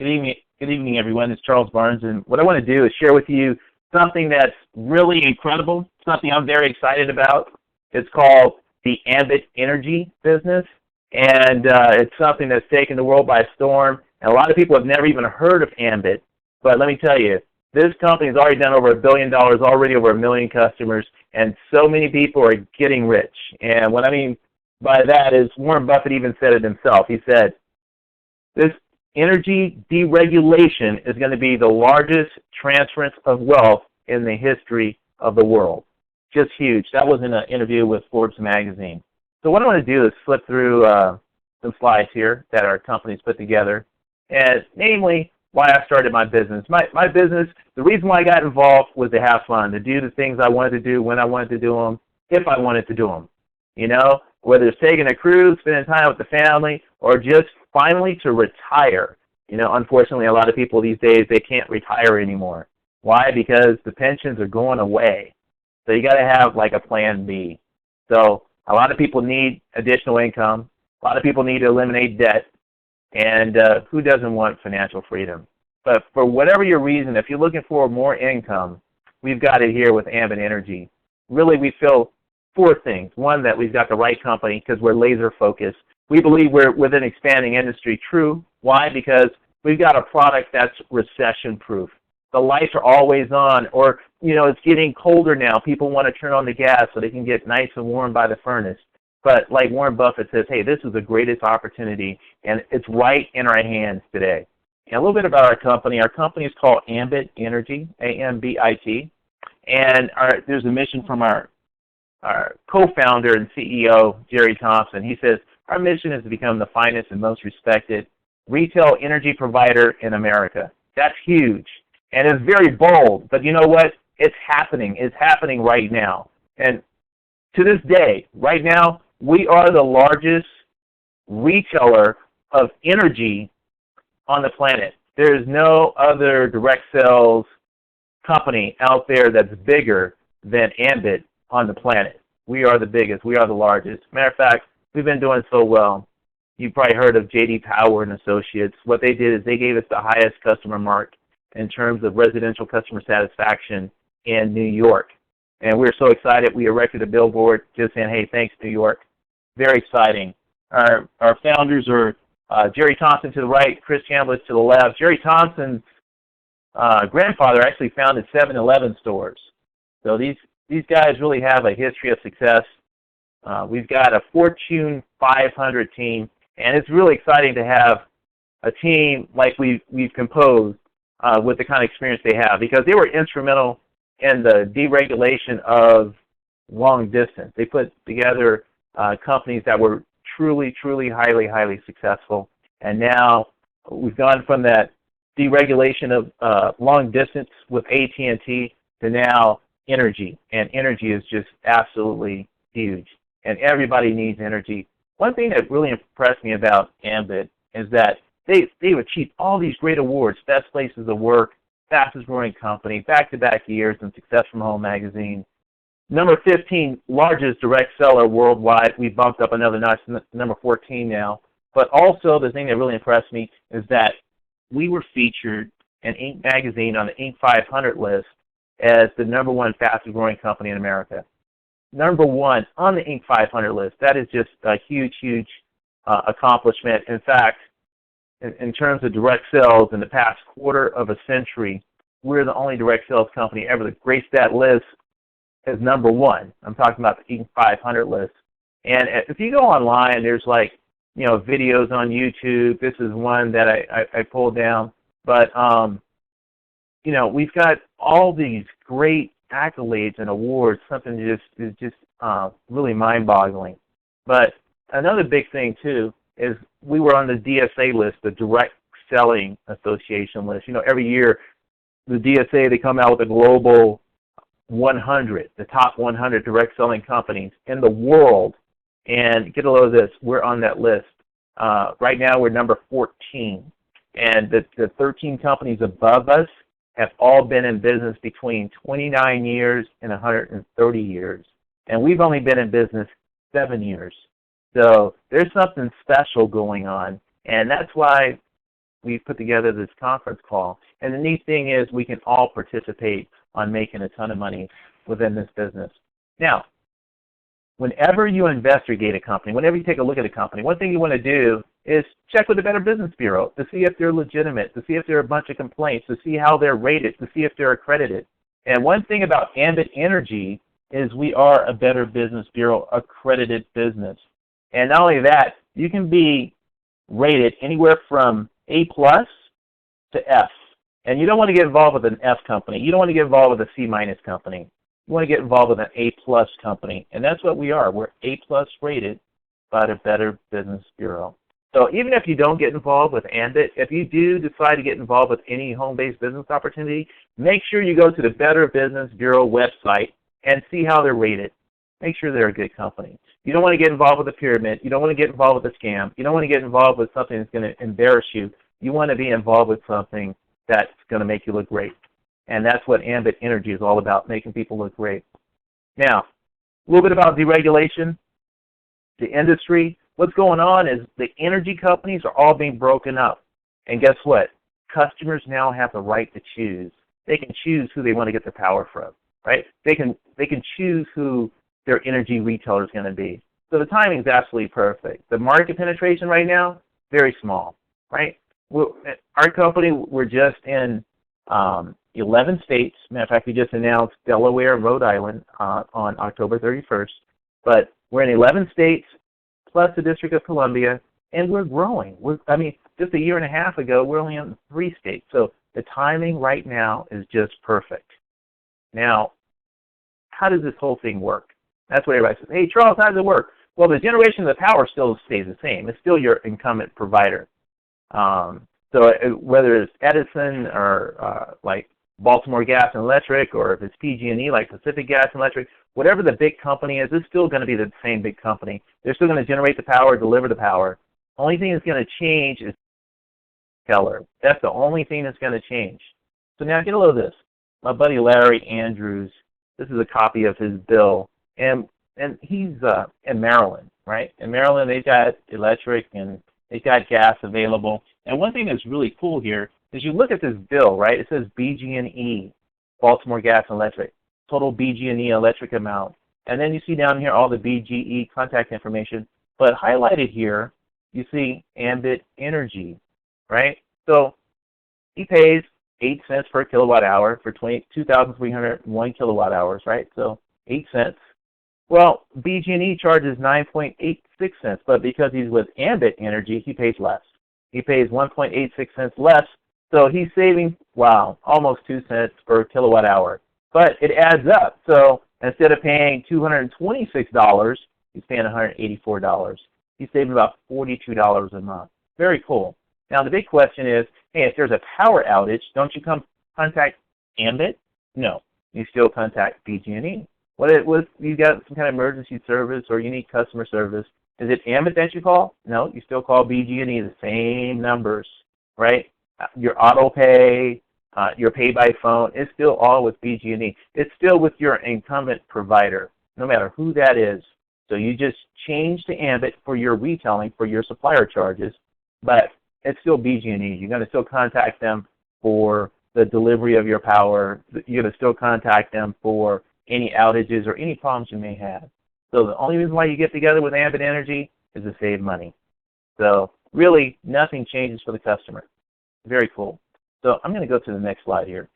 Good evening, everyone. It's Charles Barnes, and what I want to do is share with you something that's really incredible, something I'm very excited about. It's called the Ambit energy business, and it's something that's taken the world by storm. And a lot of people have never even heard of Ambit, but let me tell you, this company has already done over $1 billion, already over 1 million customers, and so many people are getting rich. And what I mean by that is Warren Buffett even said it himself. He said, this energy deregulation is going to be the largest transference of wealth in the history of the world. Just huge. That was in an interview with Forbes magazine. So what I want to do is flip through some slides here that our company's put together, and namely why I started my business. My business, the reason why I got involved was to have fun, to do the things I wanted to do, when I wanted to do them, if I wanted to do them. You know, whether it's taking a cruise, spending time with the family, or just finally to retire. You know, unfortunately, a lot of people these days, they can't retire anymore. Why? Because the pensions are going away. So you got to have like a plan B. So a lot of people need additional income. A lot of people need to eliminate debt. And who doesn't want financial freedom? But for whatever your reason, if you're looking for more income, we've got it here with Ambit Energy. Really, we feel 4 things. One, that we've got the right company because we're laser focused. We believe we're within an expanding industry. True. Why? Because we've got a product that's recession proof. The lights are always on, or, you know, it's getting colder now. People want to turn on the gas so they can get nice and warm by the furnace. But like Warren Buffett says, hey, this is the greatest opportunity, and it's right in our hands today. And a little bit about our company. Our company is called Ambit Energy, A-M-B-I-T. And there's a mission from our co-founder and CEO, Jerry Thompson. He says, our mission is to become the finest and most respected retail energy provider in America. That's huge. And it's very bold, but you know what? It's happening. It's happening right now. And to this day, right now, we are the largest retailer of energy on the planet. There is no other direct sales company out there that's bigger than Ambit on the planet. We are the biggest. We are the largest. Matter of fact, we've been doing so well. You've probably heard of J.D. Power and Associates. What they did is they gave us the highest customer mark in terms of residential customer satisfaction in New York. And we're so excited we erected a billboard just saying, hey, thanks, New York. Very exciting. Our founders are Jerry Thompson to the right, Chris Chambliss to the left. Jerry Thompson's grandfather actually founded 7-Eleven stores. So these guys really have a history of success. We've got a Fortune 500 team, and it's really exciting to have a team like we've composed with the kind of experience they have, because they were instrumental in the deregulation of long distance. They put together companies that were truly, truly, highly, highly successful. And now we've gone from that deregulation of long distance with AT&T to now energy. And energy is just absolutely huge. And everybody needs energy. One thing that really impressed me about Ambit is that they've achieved all these great awards: best places to work, fastest growing company, back-to-back years in Success from Home magazine. Number 15 largest direct seller worldwide. We bumped up another notch, number 14 now. But also the thing that really impressed me is that we were featured in Inc. magazine on the Inc. 500 list as the number 1 fastest growing company in America. Number 1 on the Inc. 500 list. That is just a huge, huge accomplishment. In fact, in terms of direct sales in the past quarter of a century, we're the only direct sales company ever to grace that list as number 1. I'm talking about the Inc. 500 list. And if you go online, there's like, you know, videos on YouTube. This is one that I pulled down. But, you know, we've got all these great accolades and awards, something is just really mind-boggling. But another big thing, too, is we were on the DSA list, the Direct Selling Association list. You know, every year, the DSA, they come out with a global 100, the top 100 direct selling companies in the world. And get a load of this, we're on that list. Right now, we're number 14. And the 13 companies above us have all been in business between 29 years and 130 years. And we've only been in business 7 years. So there's something special going on. And that's why we've put together this conference call. And the neat thing is we can all participate on making a ton of money within this business. Now, whenever you investigate a company, whenever you take a look at a company, one thing you want to do is check with the Better Business Bureau to see if they're legitimate, to see if there are a bunch of complaints, to see how they're rated, to see if they're accredited. And one thing about Ambit Energy is we are a Better Business Bureau accredited business. And not only that, you can be rated anywhere from A+ to F. And you don't want to get involved with an F company. You don't want to get involved with a C- company. You want to get involved with an A+ company. And that's what we are. We're A+ rated by the Better Business Bureau. So even if you don't get involved with Ambit, if you do decide to get involved with any home-based business opportunity, make sure you go to the Better Business Bureau website and see how they're rated. Make sure they're a good company. You don't want to get involved with a pyramid. You don't want to get involved with a scam. You don't want to get involved with something that's going to embarrass you. You want to be involved with something that's going to make you look great. And that's what Ambit Energy is all about, making people look great. Now, a little bit about deregulation, the industry. What's going on is the energy companies are all being broken up. And guess what? Customers now have the right to choose. They can choose who they want to get their power from, right? They can choose who their energy retailer is going to be. So the timing is absolutely perfect. The market penetration right now, very small, right? Our company, we're just in 11 states. Matter of fact, we just announced Delaware and Rhode Island on October 31st. But we're in 11 states, plus the District of Columbia, and we're growing. Just a year and a half ago, we're only in 3 states. So the timing right now is just perfect. Now, how does this whole thing work? That's what everybody says. Hey, Charles, how does it work? Well, the generation of the power still stays the same. It's still your incumbent provider. So whether it's Edison or like Baltimore Gas and Electric, or if it's PG&E like Pacific Gas and Electric, whatever the big company is, it's still going to be the same big company. They're still going to generate the power, deliver the power. Only thing that's going to change is Keller. That's the only thing that's going to change. So now get a load of this. My buddy Larry Andrews, this is a copy of his bill, and he's in Maryland, right? In Maryland, they've got electric and they've got gas available. And one thing that's really cool here is you look at this bill, right? It says BG&E, Baltimore Gas and Electric, total BG&E electric amount. And then you see down here all the BGE contact information. But highlighted here, you see Ambit Energy, right? So he pays 8 cents per kilowatt hour for 2,301 kilowatt hours, right? So 8 cents. Well, BG&E charges 9.86 cents, but because he's with Ambit Energy, he pays less. He pays 1.86 cents less, so he's saving, wow, almost 2 cents per kilowatt hour. But it adds up. So instead of paying $226, he's paying $184. He's saving about $42 a month. Very cool. Now the big question is, hey, if there's a power outage, don't you come contact Ambit? No, you still contact BG&E. What you got some kind of emergency service or you need customer service, is it Ambit that you call? No, you still call BG&E, the same numbers, right? Your auto pay, your pay by phone, it's still all with BG&E. It's still with your incumbent provider, no matter who that is. So you just change to Ambit for your retailing, for your supplier charges, but it's still BG&E. You're going to still contact them for the delivery of your power. You're going to still contact them for any outages or any problems you may have. So the only reason why you get together with Ambit Energy is to save money. So really, nothing changes for the customer. Very cool. So I'm going to go to the next slide here.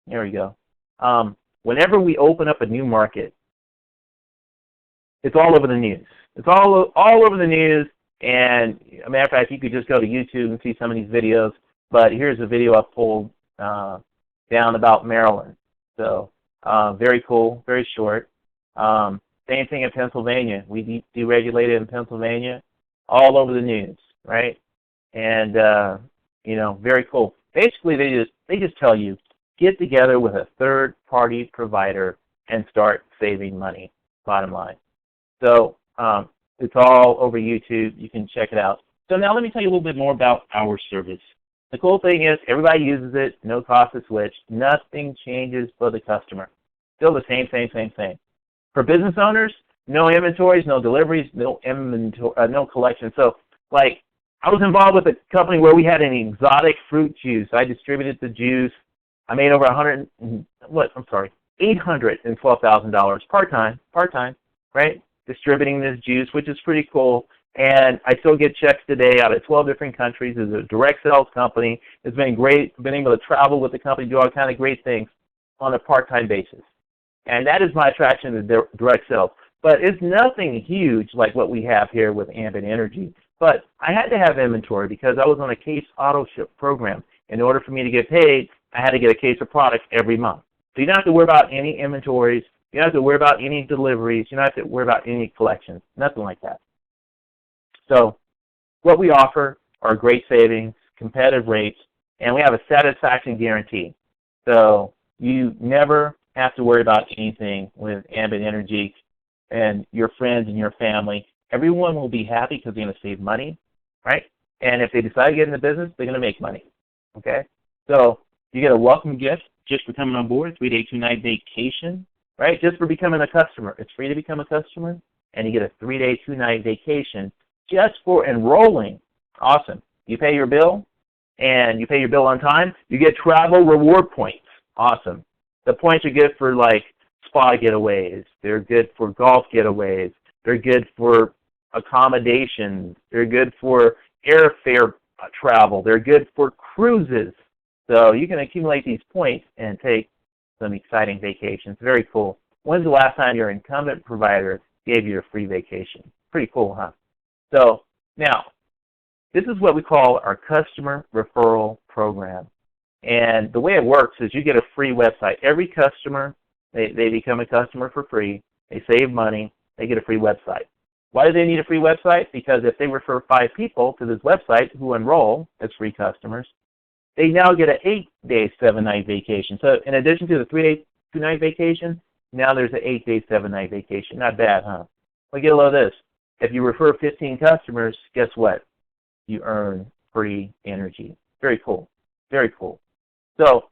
There we go. Whenever we open up a new market, it's all over the news. It's all over the news. And as a matter of fact, you could just go to YouTube and see some of these videos. But here's a video I pulled down about Maryland. So very cool, very short. Same thing in Pennsylvania. We deregulated in Pennsylvania, all over the news, right? And very cool. Basically, they just tell you, get together with a third-party provider and start saving money. Bottom line. So it's all over YouTube. You can check it out. So now let me tell you a little bit more about our service. The cool thing is everybody uses it, no cost to switch. Nothing changes for the customer. Still the same. For business owners, no inventories, no deliveries, no collection. So like I was involved with a company where we had an exotic fruit juice. I distributed the juice. I made over $812,000 part-time, right? Distributing this juice, which is pretty cool. And I still get checks today out of 12 different countries. It's a direct sales company. It's been great. Been able to travel with the company, do all kind of great things on a part-time basis. And that is my attraction to direct sales. But it's nothing huge like what we have here with Ambit Energy. But I had to have inventory because I was on a case auto ship program. In order for me to get paid, I had to get a case of product every month. So you don't have to worry about any inventories. You don't have to worry about any deliveries. You don't have to worry about any collections. Nothing like that. So what we offer are great savings, competitive rates, and we have a satisfaction guarantee. So you never have to worry about anything with Ambit Energy and your friends and your family. Everyone will be happy because they're going to save money, right? And if they decide to get in the business, they're going to make money, okay? So you get a welcome gift just for coming on board, 3-day, 2-night vacation, right? Just for becoming a customer. It's free to become a customer, and you get a 3-day, 2-night vacation just for enrolling. Awesome. You pay your bill, and you pay your bill on time. You get travel reward points. Awesome. The points are good for, like, spa getaways. They're good for golf getaways. They're good for accommodations. They're good for airfare travel. They're good for cruises. So you can accumulate these points and take some exciting vacations. Very cool. When's the last time your incumbent provider gave you a free vacation? Pretty cool, huh? So now, this is what we call our customer referral program. And the way it works is you get a free website. Every customer, they become a customer for free. They save money. They get a free website. Why do they need a free website? Because if they refer 5 people to this website who enroll as free customers, they now get an 8-day, 7-night vacation. So in addition to the 3-day, 2-night vacation, now there's an 8-day, 7-night vacation. Not bad, huh? Well, get a load of this. If you refer 15 customers, guess what? You earn free energy. Very cool. Very cool. So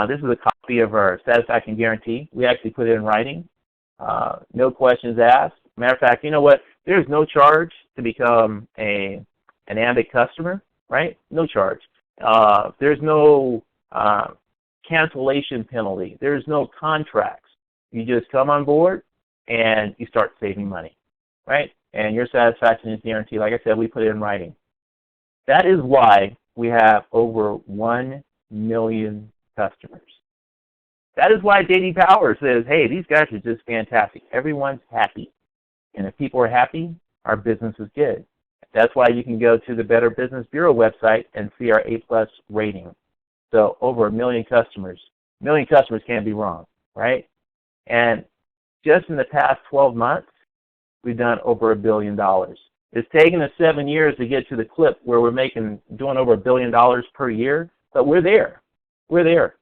this is a copy of our satisfaction guarantee. We actually put it in writing. No questions asked. Matter of fact, you know what? There's no charge to become an Ambit customer, right? No charge. There's no cancellation penalty. There's no contracts. You just come on board and you start saving money, right? And your satisfaction is guaranteed. Like I said, we put it in writing. That is why we have over 1 million customers. That is why J.D. Power says, hey, these guys are just fantastic. Everyone's happy. And if people are happy, our business is good. That's why you can go to the Better Business Bureau website and see our A+ rating. So over 1 million customers. 1 million customers can't be wrong, right? And just in the past 12 months, we've done over $1 billion. It's taken us 7 years to get to the clip where we're doing over $1 billion per year, but we're there. We're there.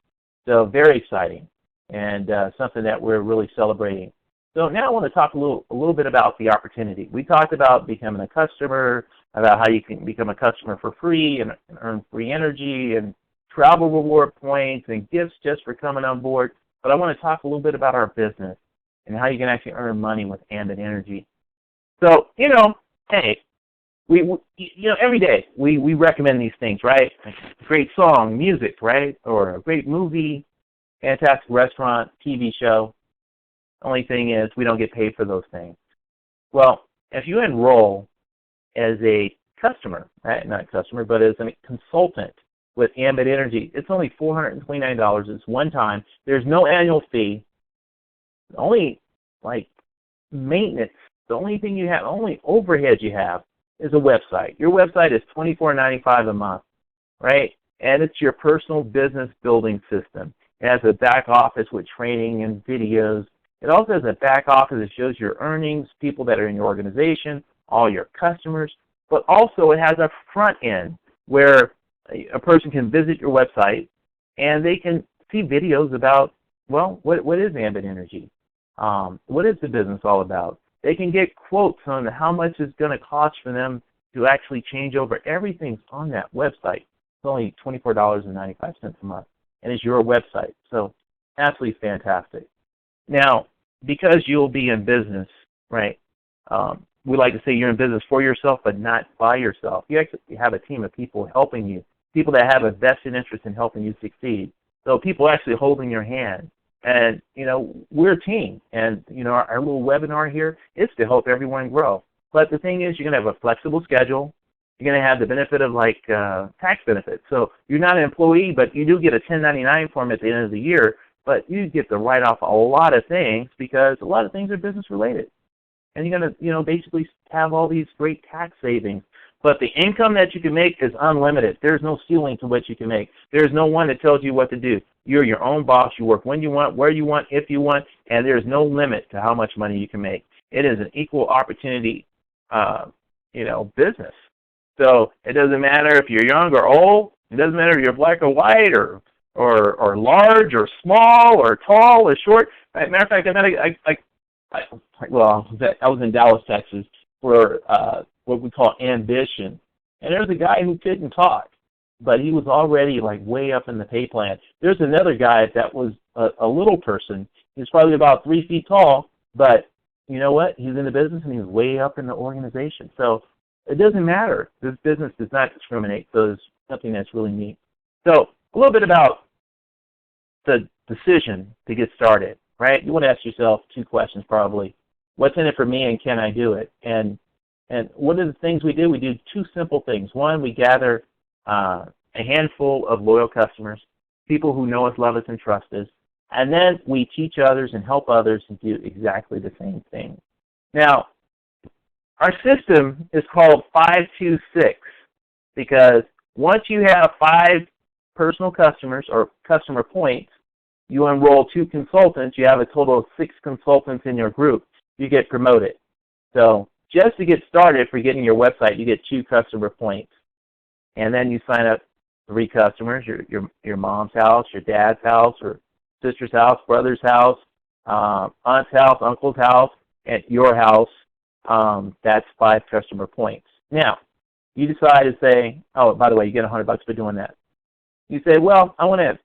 So very exciting, and something that we're really celebrating. So now I want to talk a little bit about the opportunity. We talked about becoming a customer, about how you can become a customer for free and earn free energy and travel reward points and gifts just for coming on board. But I want to talk a little bit about our business and how you can actually earn money with Ambit Energy. So, hey, every day we recommend these things, right? A great song, music, right? Or a great movie, fantastic restaurant, TV show. Only thing is we don't get paid for those things. Well, if you enroll as a customer, right? Not a customer, but as a consultant with Ambit Energy, it's only $429. It's one time. There's no annual fee. Only maintenance. The only thing you have, only overhead you have is a website. Your website is $24.95 a month, right? And it's your personal business building system. It has a back office with training and videos. It also has a back office that shows your earnings, people that are in your organization, all your customers, but also it has a front end where a person can visit your website and they can see videos about, well, what is Ambit Energy? What is the business all about? They can get quotes on how much it's going to cost for them to actually change over. Everything's on that website. It's only $24.95 a month, and it's your website. So absolutely fantastic. Now, because you'll be in business, right, we like to say you're in business for yourself, but not by yourself. You actually have a team of people helping you, people that have a vested interest in helping you succeed. So people actually holding your hand. And, we're a team. And, our little webinar here is to help everyone grow. But the thing is, you're going to have a flexible schedule. You're going to have the benefit of, tax benefits. So you're not an employee, but you do get a 1099 form at the end of the year. But you get to write off a lot of things because a lot of things are business related. And you're going to, basically have all these great tax savings. But the income that you can make is unlimited. There's no ceiling to what you can make. There's no one that tells you what to do. You're your own boss. You work when you want, where you want, if you want, and there's no limit to how much money you can make. It is an equal opportunity, business. So it doesn't matter if you're young or old. It doesn't matter if you're black or white or large or small or tall or short. As a matter of fact, I was in Dallas, Texas, for what we call Ambition, and there's a guy who couldn't talk, but he was already way up in the pay plan. There's another guy that was a little person. He's probably about 3 feet tall, but you know what? He's in the business and he's way up in the organization. So it doesn't matter. This business does not discriminate. So it's something that's really neat. So a little bit about the decision to get started, right? You want to ask yourself 2 questions probably. What's in it for me and can I do it? And what are the things we do? We do 2 simple things. One, we gather a handful of loyal customers, people who know us, love us, and trust us. And then we teach others and help others to do exactly the same thing. Now, our system is called 526 because once you have 5 personal customers or customer points, you enroll 2 consultants. You have a total of 6 consultants in your group. You get promoted. So just to get started for getting your website, you get 2 customer points. And then you sign up 3 customers, your mom's house, your dad's house, or sister's house, brother's house, aunt's house, uncle's house, and your house. That's 5 customer points. Now, you decide to say, oh, by the way, you get $100 for doing that. You say, well, I want to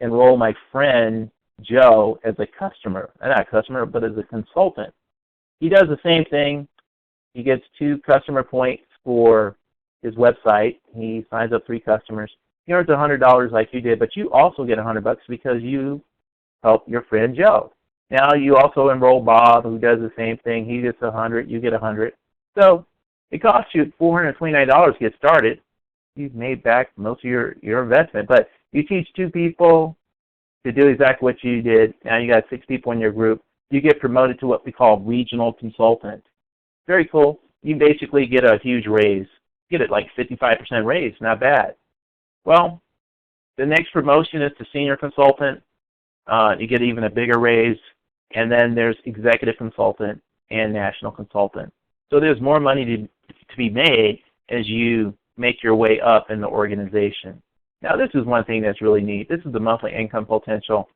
enroll my friend Joe as a customer. Not a customer, but as a consultant. He does the same thing. He gets 2 customer points for his website. He signs up 3 customers. He earns $100 like you did, but you also get $100 because you help your friend Joe. Now you also enroll Bob, who does the same thing. He gets 100, you get 100. So it costs you $429 to get started. You've made back most of your investment, but you teach 2 people to do exactly what you did. Now you got 6 people in your group. You get promoted to what we call regional consultant. Very cool. You basically get a huge raise. You get it like 55% raise, not bad. Well, the next promotion is to senior consultant. You get even a bigger raise. And then there's executive consultant and national consultant. So there's more money to be made as you make your way up in the organization. Now this is one thing that's really neat. This is the monthly income potential.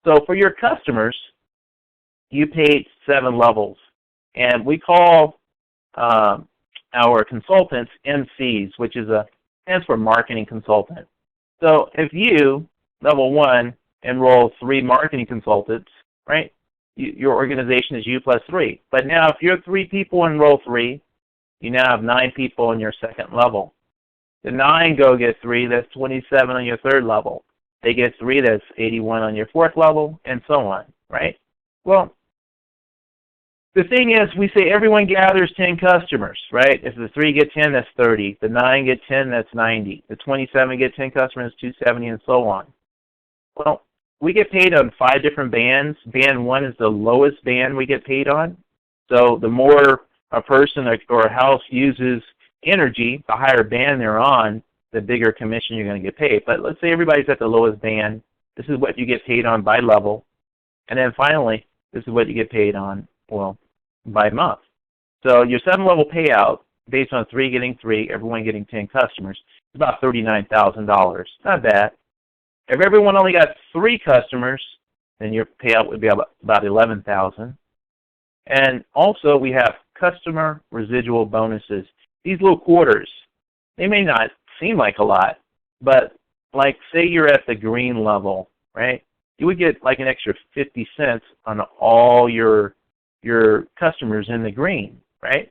So for your customers, you paid 7 levels. And we call our consultants MCs, which stands for marketing consultant. So if you, level 1, enroll 3 marketing consultants, right? Your organization is you plus 3. But now if you're 3 people enroll 3, you now have 9 people in your second level. The 9 go get 3, that's 27 on your third level. They get 3, that's 81 on your fourth level, and so on, right? Well, the thing is, we say everyone gathers 10 customers, right? If the 3 get 10, that's 30. The 9 get 10, that's 90. The 27 get 10 customers, 270, and so on. Well, we get paid on 5 different bands. Band 1 is the lowest band we get paid on. So the more a person or a house uses energy, the higher band they're on, the bigger commission you're going to get paid. But let's say everybody's at the lowest band. This is what you get paid on by level. And then finally, this is what you get paid on, well, by month. So your 7-level payout, based on 3 getting 3, everyone getting 10 customers, is about $39,000. Not bad. If everyone only got 3 customers, then your payout would be about $11,000. And also we have customer residual bonuses. These little quarters, they may not seem like a lot, but like say you're at the green level, right? You would get like an extra 50 cents on all your customers in the green, right?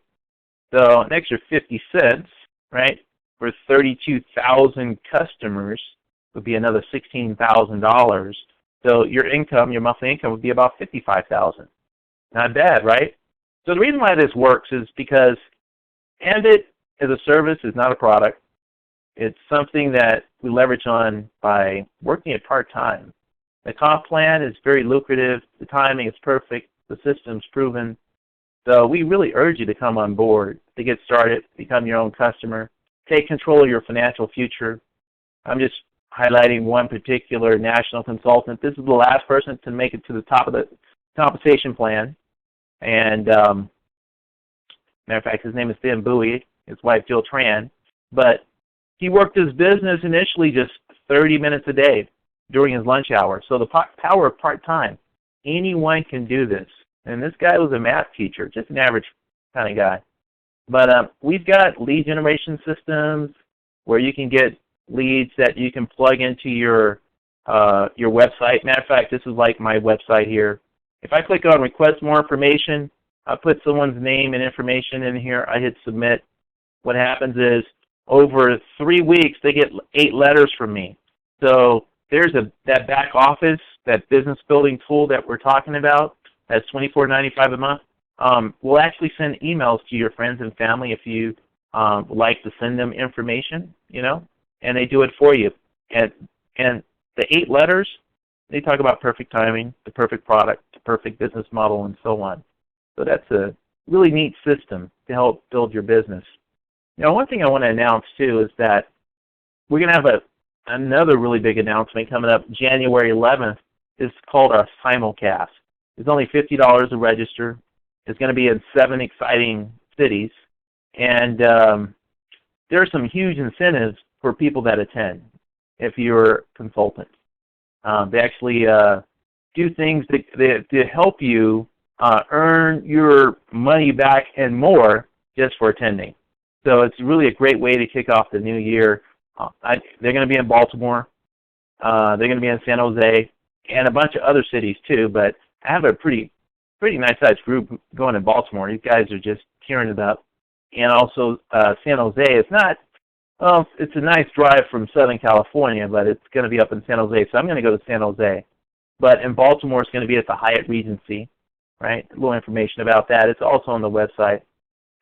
So an extra 50 cents, right, for 32,000 customers would be another $16,000. So your income, your monthly income would be about $55,000. Not bad, right? So the reason why this works is because Ambit as a service is not a product. It's something that we leverage on by working it part-time. The comp plan is very lucrative. The timing is perfect. The system's proven. So we really urge you to come on board, to get started, become your own customer, take control of your financial future. I'm just highlighting one particular national consultant. This is the last person to make it to the top of the compensation plan. And matter of fact, his name is Thin Bowie, his wife Jill Tran. But he worked his business initially just 30 minutes a day during his lunch hour. So the power of part-time. Anyone can do this. And this guy was a math teacher, just an average kind of guy. But we've got lead generation systems where you can get leads that you can plug into your website. Matter of fact, this is like my website here. If I click on request more information, I put someone's name and information in here. I hit submit. What happens is over 3 weeks, they get 8 letters from me. So there's that back office, that business building tool that we're talking about. That's $24.95 a month. We'll actually send emails to your friends and family if you would like to send them information, and they do it for you. And the 8 letters, they talk about perfect timing, the perfect product, the perfect business model, and so on. So that's a really neat system to help build your business. Now, one thing I want to announce, too, is that we're going to have another really big announcement coming up January 11th. It's called our simulcast. It's only $50 to register. It's going to be in 7 exciting cities. And there are some huge incentives for people that attend if you're a consultant. They actually do things to help you earn your money back and more just for attending. So it's really a great way to kick off the new year. They're going to be in Baltimore. They're going to be in San Jose and a bunch of other cities too. But I have a pretty nice-sized group going in Baltimore. These guys are just tearing it up. And also San Jose. It's a nice drive from Southern California, but it's going to be up in San Jose. So I'm going to go to San Jose. But in Baltimore, it's going to be at the Hyatt Regency, right? A little information about that. It's also on the website.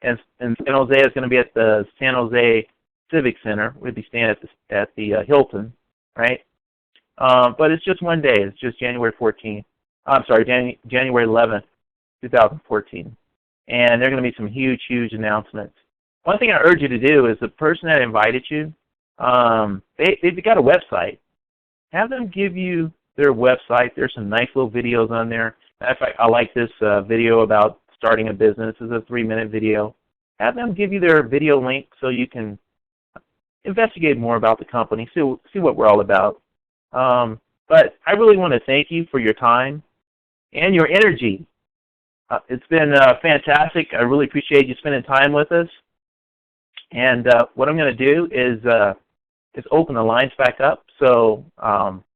And San Jose is going to be at the San Jose Civic Center. We'll be staying at the Hilton, right? But it's just one day. It's just January 14th. I'm sorry, January 11th, 2014. And there are going to be some huge, huge announcements. One thing I urge you to do is the person that invited you, they've got a website. Have them give you their website. There's some nice little videos on there. In fact, I like this video about starting a business. It's a 3-minute video. Have them give you their video link so you can investigate more about the company, see what we're all about. But I really want to thank you for your time and your energy. It's been fantastic. I really appreciate you spending time with us. And what I'm going to do is open the lines back up. So